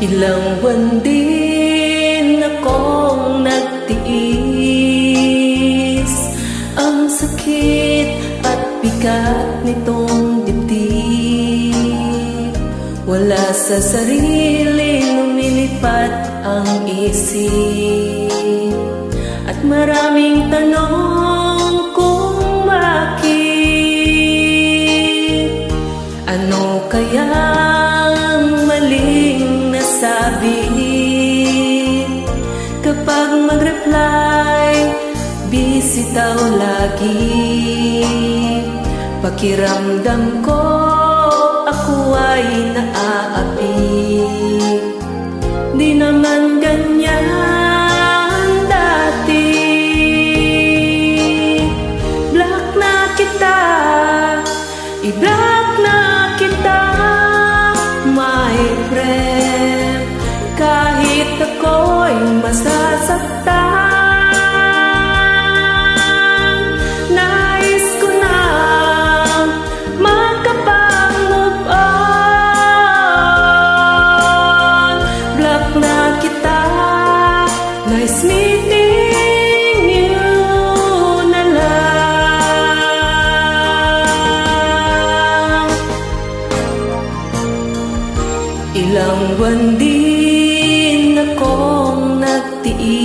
Ilang buwan din akong nagtiis, ang sakit at bigat nitong dibdib. Wala sa sarili, lumilipad ang isip, at maraming tanong kung bakit. Ano kayang maling nasabi kapag mag-reply, busy daw lagi? Pakiramdam ko ako ay naaapi. Di naman ganyan dati. Block na kita, i-block na kita, my friend. Kahit ako'y masasaktan, nais ko na makapag-move on. Block na kita, nice meeting you na lang. Ilang buwan din akong nagtiis,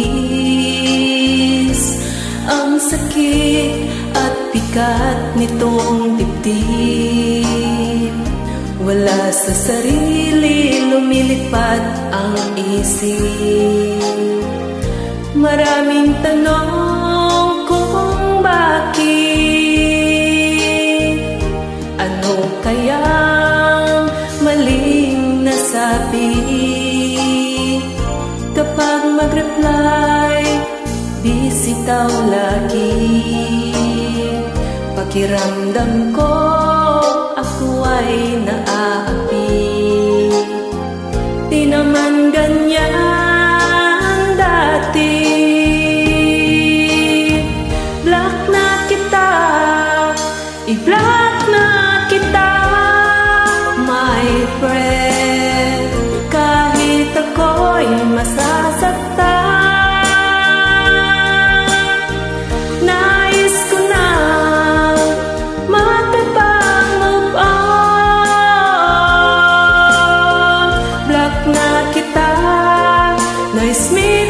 ang sakit at bigat nitong dibdib. Wala sa sarili, lumilipad ang isip. Maraming tanong kung bakit. Ano kayang maling nasabi kapag mag-reply, busy daw lagi? Pakiramdam ko ako ay naaapi. Di naman ganyan dati. Block na kita, i-block na kita, my friend. Kahit ako'y masasaktan, nais ko na makapag-move on. Block na kita, nice meeting